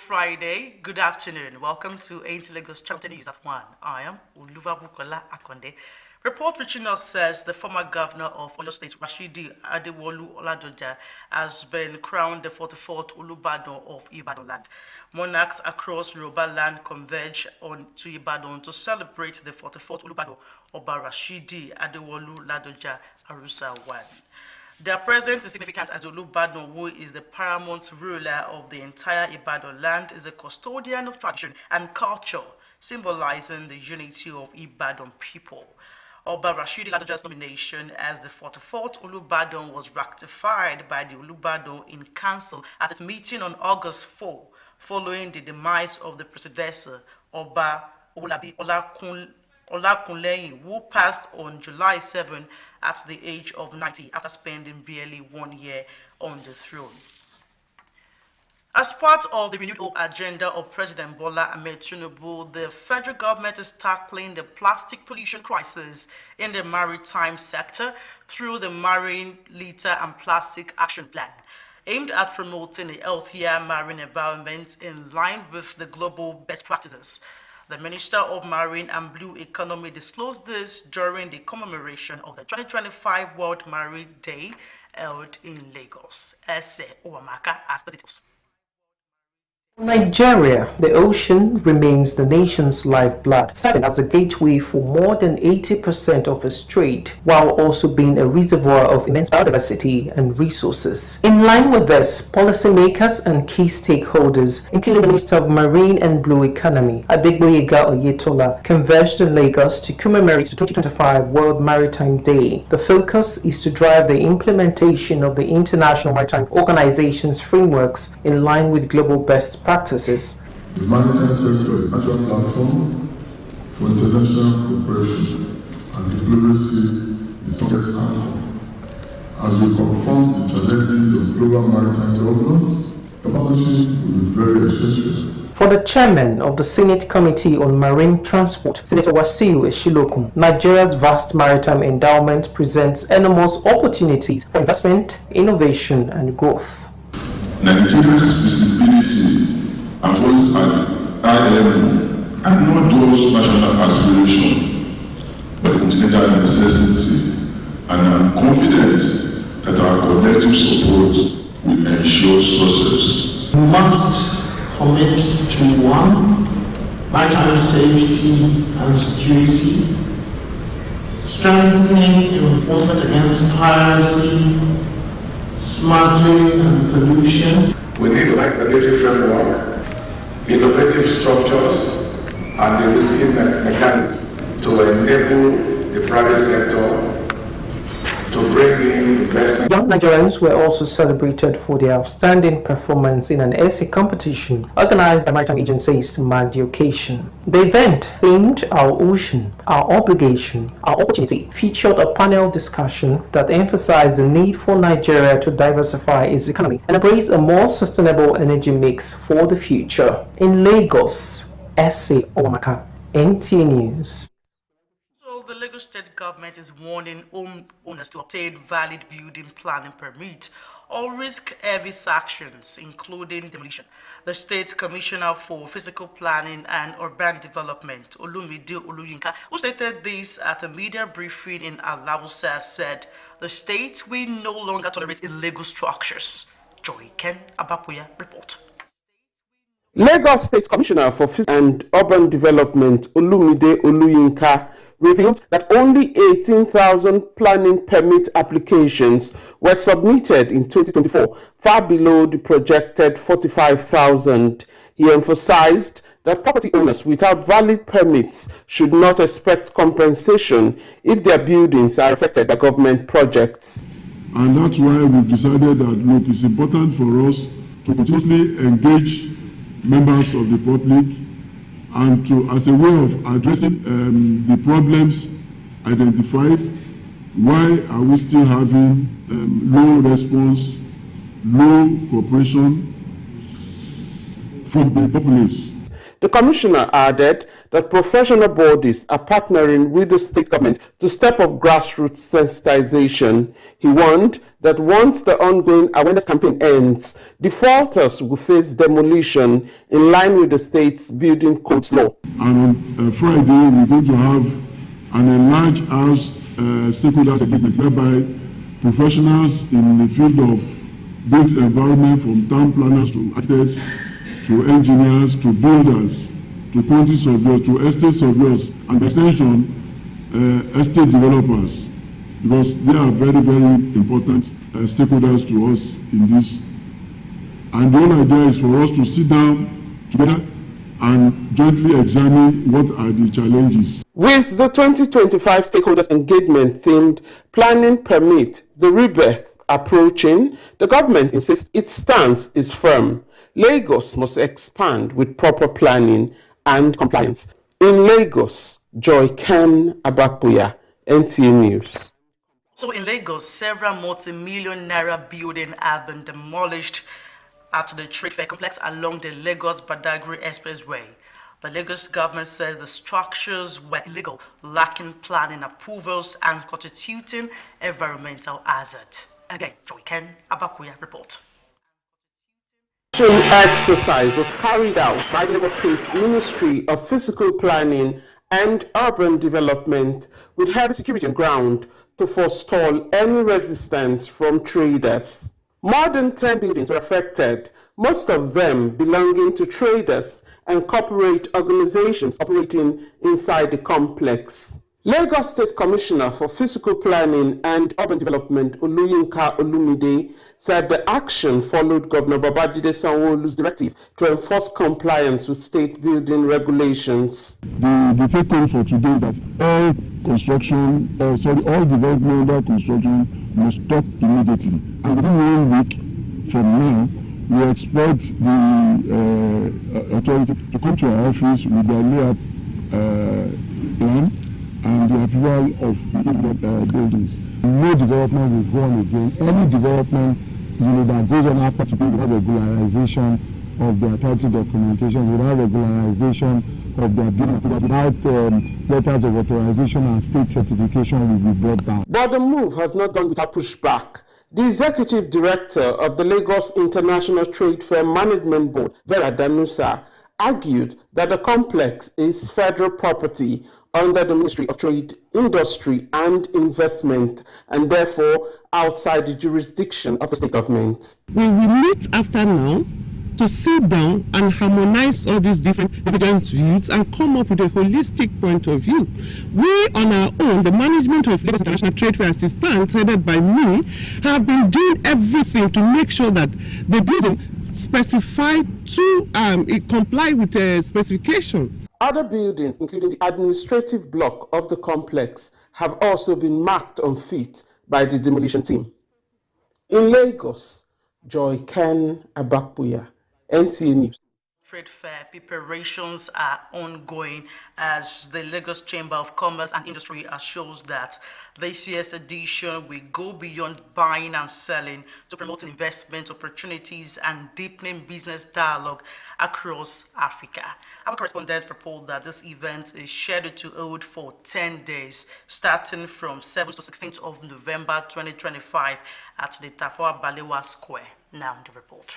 Friday, good afternoon. Welcome to Nta Ch10 News at 1. I am Oluwabukola Akonde. Report reaching us says the former governor of Oyo State, Rashidi Adewolu Oladoja, has been crowned the 44th Olubadan of Ibadan land. Monarchs across Yoruba land converge on to Ibadan to celebrate the 44th Olubadan Oba Rashidi Adewolu Oladoja Arusa 1. Their presence is significant as Olubadan, who is the paramount ruler of the entire Ibadan land, is a custodian of tradition and culture, symbolizing the unity of Ibadan people. Oba Rashidi Ladoja's nomination as the 44th Olubadan was ratified by the Olubadan in council at its meeting on August 4, following the demise of the predecessor, Oba Olabi Olakunleyin, who passed on July 7 at the age of 90 after spending barely 1 year on the throne. As part of the renewed agenda of President Bola Ahmed Tinubu, the federal government is tackling the plastic pollution crisis in the maritime sector through the Marine Litter and Plastic Action Plan, aimed at promoting a healthier marine environment in line with the global best practices. The Minister of Marine and Blue Economy disclosed this during the commemoration of the 2025 World Marine Day held in Lagos. Ese Owamaka has the details. Nigeria, the ocean remains the nation's lifeblood, serving as a gateway for more than 80% of its trade, while also being a reservoir of immense biodiversity and resources. In line with this, policymakers and key stakeholders, including the Minister of Marine and Blue Economy, Adegboyega Oyetola, converged in Lagos to commemorate the 2025 World Maritime Day. The focus is to drive the implementation of the International Maritime Organization's frameworks in line with global best practices. The maritime sector is a natural platform for international cooperation, and the global sea is the strongest anchor. As we confront the challenges of global maritime development, the partnership will be very essential. For the chairman of the Senate Committee on Marine Transport, Senator Wasiu Eshilokun, Nigeria's vast maritime endowment presents enormous opportunities for investment, innovation, and growth. Nigeria's visibility and voice at IMO are not just national aspiration, but a continental necessity, and I'm confident that our collective support will ensure success. We must commit to one, maritime safety and security, strengthening enforcement against piracy, smuggling and pollution. We need a regulatory framework, innovative structures, and the risky mechanism to enable the private sector to bring in investment. Young Nigerians were also celebrated for their outstanding performance in an essay competition organized by maritime agencies to mark the occasion. The event, themed Our Ocean, Our Obligation, Our Opportunity, featured a panel discussion that emphasized the need for Nigeria to diversify its economy and embrace a more sustainable energy mix for the future. In Lagos, Ese Owamaka, Nta News. The Lagos State government is warning homeowners to obtain valid building planning permit or risk heavy sanctions, including demolition. The State Commissioner for Physical Planning and Urban Development, Olumide Oluyinka, who stated this at a media briefing in Alausa, said the state will no longer tolerate illegal structures. Joy Ken Abapuya report. Lagos State Commissioner for Physical and Urban Development, Olumide Oluyinka, revealed that only 18,000 planning permit applications were submitted in 2024, far below the projected 45,000. He emphasized that property owners without valid permits should not expect compensation if their buildings are affected by government projects. And that's why we've decided that, look, it's important for us to continuously engage members of the public and to, as a way of addressing the problems identified. Why are we still having low response, low cooperation from the populace? The commissioner added that professional bodies are partnering with the state government to step up grassroots sensitization. He warned that once the ongoing awareness campaign ends, defaulters will face demolition in line with the state's building codes law. And on Friday, we're going to have an enlarged house stakeholders engagement, whereby professionals in the field of built environment, from town planners to architects, to engineers, to builders, to quantity surveyors, to estate surveyors, and by extension, estate developers, because they are very, very important stakeholders to us in this. And the whole idea is for us to sit down together and jointly examine what are the challenges. With the 2025 stakeholders engagement themed planning permit, the rebirth approaching, the government insists its stance is firm. Lagos must expand with proper planning and compliance. In Lagos, Joy Ken Abakuya, NTA News. So in Lagos, several multi-million naira buildings have been demolished at the trade fair complex along the Lagos-Badagry Expressway. The Lagos government says the structures were illegal, lacking planning approvals and constituting environmental hazard. Again, Joy Ken Abakuya report. Exercise was carried out by the Lagos State Ministry of Physical Planning and Urban Development with heavy security on ground to forestall any resistance from traders. More than 10 buildings were affected, most of them belonging to traders and corporate organizations operating inside the complex. Lagos State Commissioner for Physical Planning and Urban Development, Oluyinka Olumide, said the action followed Governor Babajide Sanwo-Olu's directive to enforce compliance with state building regulations. The take home for today is that all development under construction must stop immediately. And within 1 week from now, we expect the authority to come to our office with their layout plan and the approval of buildings. No development will go on again. Any development that goes on after to without regularization of their title documentation, without regularization of their building, without letters of authorization and state certification will be brought down. But the move has not gone without pushback. The executive director of the Lagos International Trade Fair Management Board, Vera Danusa, argued that the complex is federal property under the Ministry of Trade, Industry and Investment, and therefore outside the jurisdiction of the state government. We will meet after now to sit down and harmonize all these different divergent views and come up with a holistic point of view. We on our own, the management of Lagos International Trade Fair Assistant, headed by me, have been doing everything to make sure that the building specified to comply with the specification. Other buildings, including the administrative block of the complex, have also been marked unfit by the demolition team. In Lagos, Joy Ken Abakuya, NTA News. Trade fair preparations are ongoing as the Lagos Chamber of Commerce and Industry assures that this year's edition will go beyond buying and selling to promoting investment opportunities and deepening business dialogue across Africa. Our correspondent reports that this event is scheduled to hold for 10 days, starting from 7th to 16th of November 2025 at the Tafawa Balewa Square. Now the report.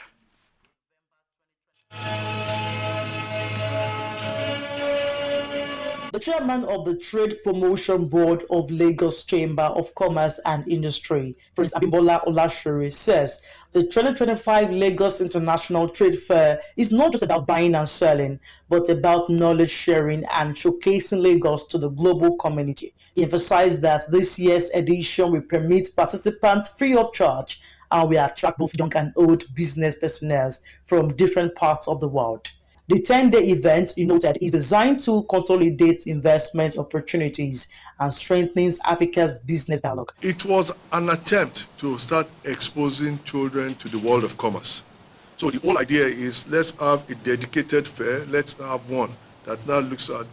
The chairman of the Trade Promotion Board of Lagos Chamber of Commerce and Industry, Prince Abimbola Olashere, says the 2025 Lagos International Trade Fair is not just about buying and selling, but about knowledge sharing and showcasing Lagos to the global community. He emphasized that this year's edition will permit participants free of charge and will attract both young and old business personnel from different parts of the world. The 10-day event, he noted, is designed to consolidate investment opportunities and strengthens Africa's business dialogue. It was an attempt to start exposing children to the world of commerce. So the whole idea is, let's have a dedicated fair. Let's have one that now looks at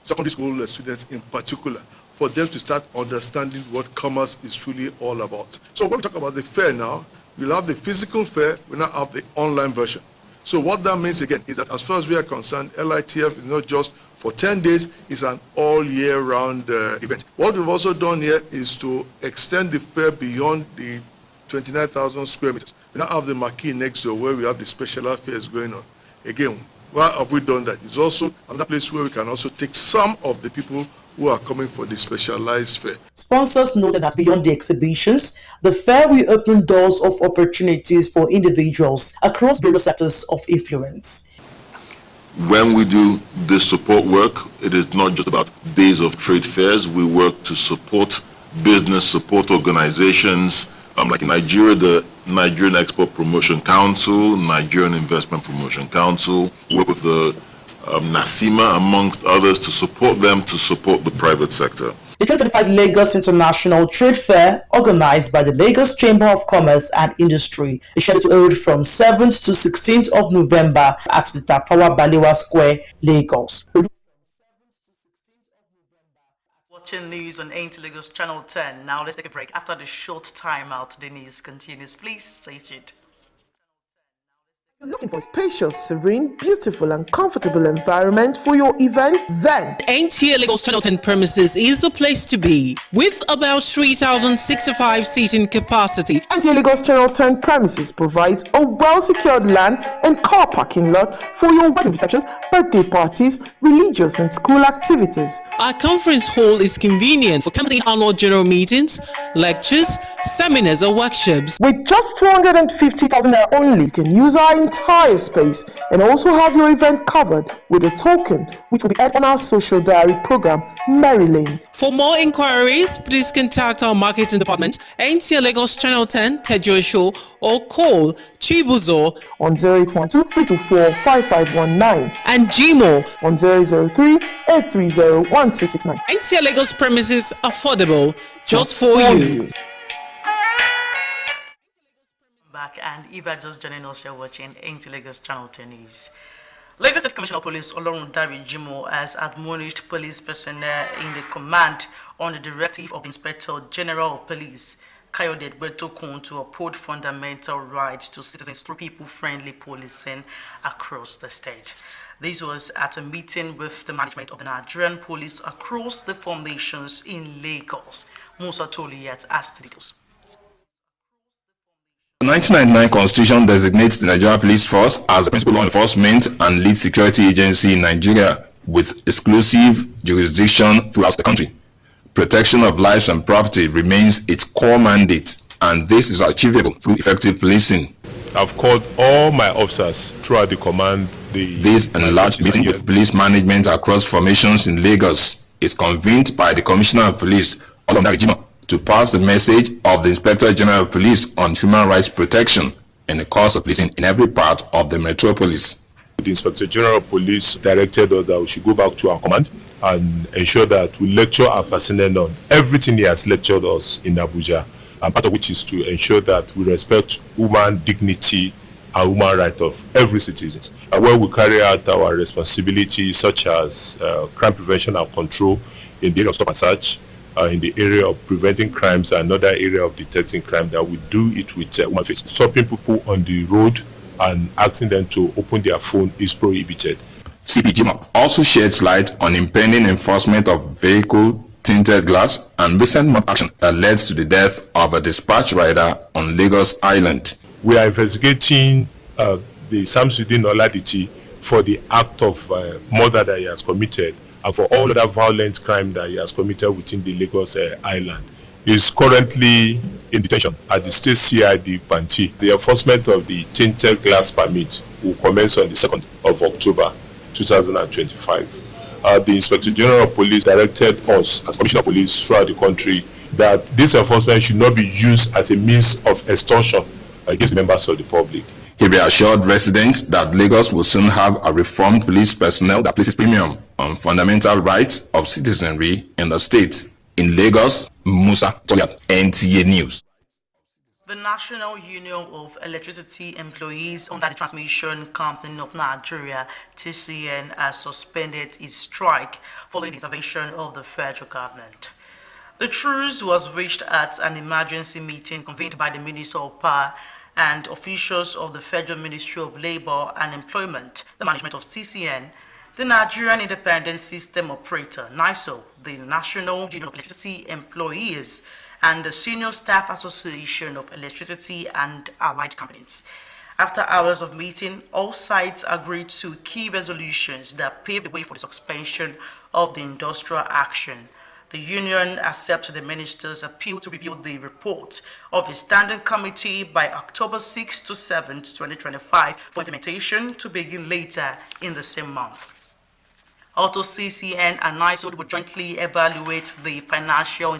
secondary school students in particular, for them to start understanding what commerce is truly all about. So when we talk about the fair now, we'll have the physical fair, we'll now have the online version. So what that means again is that as far as we are concerned, LITF is not just for 10 days, it's an all year round event. What we've also done here is to extend the fair beyond the 29,000 square meters. We now have the marquee next door where we have the special affairs going on. Again, why have we done that? It's also another place where we can also take some of the people who are coming for the specialized fair. Sponsors noted that beyond the exhibitions, the fair will open doors of opportunities for individuals across various sectors of influence. When we do this support work, it is not just about days of trade fairs. We work to support business support organizations, like in Nigeria, the Nigerian Export Promotion Council, Nigerian Investment Promotion Council, work with the NASIMA, amongst others, to support them to support the private sector. The 2025 Lagos International Trade Fair, organized by the Lagos Chamber of Commerce and Industry, is scheduled to hold from 7th to 16th of November at the Tafawa Balewa Square, Lagos. Watching news on Nta Lagos Channel 10. Now let's take a break. After the short time out, the news continues. Please stay tuned. Looking for a spacious, serene, beautiful and comfortable environment for your event? Then Nta Lagos Channel 10 premises is the place to be. With about 3,065 seating capacity, Nta Lagos Channel 10 premises provides a well-secured land and car parking lot for your wedding receptions, birthday parties, religious and school activities. Our conference hall is convenient for company annual general meetings, lectures, seminars or workshops. With just 250,000 naira only, you can use our entire space and also have your event covered with a token which will be added on our social diary program, Mary Lane. For more inquiries, please contact our marketing department, Nta Lagos Channel 10, Tejo Show, or call Chibuzo on 0812-324-5519 and Gmo on 003-830-1669. Nta Lagos premises affordable just for you. Back, and if you're just joining us, you're watching Nta Lagos Channel 10 News. Lagos State Commissioner of Police Olorundare Jimoh has admonished police personnel in the command on the directive of Inspector General of Police Kayode Egbetokun to uphold fundamental rights to citizens through people-friendly policing across the state. This was at a meeting with the management of the Nigerian police across the formations in Lagos. Musa Toliyat has the details. The 1999 Constitution designates the Nigerian Police Force as the principal law enforcement and lead security agency in Nigeria with exclusive jurisdiction throughout the country. Protection of lives and property remains its core mandate, and this is achievable through effective policing. I've called all my officers throughout the command. This enlarged meeting with police management across formations in Lagos is convened by the Commissioner of Police, Olorundare Jimoh, to pass the message of the Inspector General of Police on human rights protection in the course of policing in every part of the metropolis. The Inspector General of Police directed us that we should go back to our command and ensure that we lecture our personnel on everything he has lectured us in Abuja, and part of which is to ensure that we respect human dignity and human rights of every citizen. And when we carry out our responsibilities such as crime prevention and control in the area of stop and search, in the area of preventing crimes and another area of detecting crime, that we do it with human face. Stopping people on the road and asking them to open their phone is prohibited. CP Jimoh also sheds light on impending enforcement of vehicle tinted glass and recent mob action that led to the death of a dispatch rider on Lagos Island. We are investigating the Samsudeen Oladiti for the act of murder that he has committed and for all other violent crime that he has committed within the Lagos Island. He is currently in detention at the State CID Panti. The enforcement of the tinted glass permit will commence on the 2nd of October 2025. The Inspector General of Police directed us as Commissioner of Police throughout the country that this enforcement should not be used as a means of extortion against the members of the public. He reassured residents that Lagos will soon have a reformed police personnel that places premium on fundamental rights of citizenry in the state. In Lagos, Musa Toyat, NTA News. The National Union of Electricity Employees under the Transmission Company of Nigeria, TCN, has suspended its strike following the intervention of the federal government. The truce was reached at an emergency meeting convened by the Minister of Power and officials of the Federal Ministry of Labor and Employment, the management of TCN, the Nigerian Independent System Operator, NISO, the National Union of Electricity Employees, and the Senior Staff Association of Electricity and Allied Companies. After hours of meeting, all sides agreed to key resolutions that paved the way for the suspension of the industrial action. The union accepts the minister's appeal to review the report of a standing committee by October 6 to 7, 2025 for implementation to begin later in the same month. Also, CCN and NISO will jointly evaluate the financial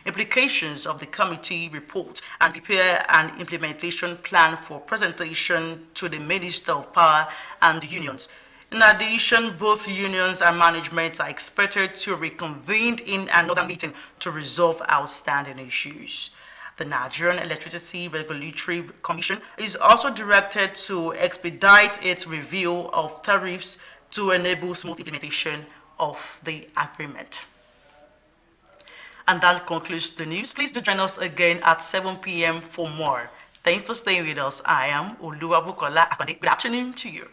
implications of the committee report and prepare an implementation plan for presentation to the Minister of Power and the unions. In addition, both unions and management are expected to reconvene in another meeting to resolve outstanding issues. The Nigerian Electricity Regulatory Commission is also directed to expedite its review of tariffs to enable smooth implementation of the agreement. And that concludes the news. Please do join us again at 7 p.m. for more. Thanks for staying with us. I am Oluwabukola Akonde. Good afternoon to you.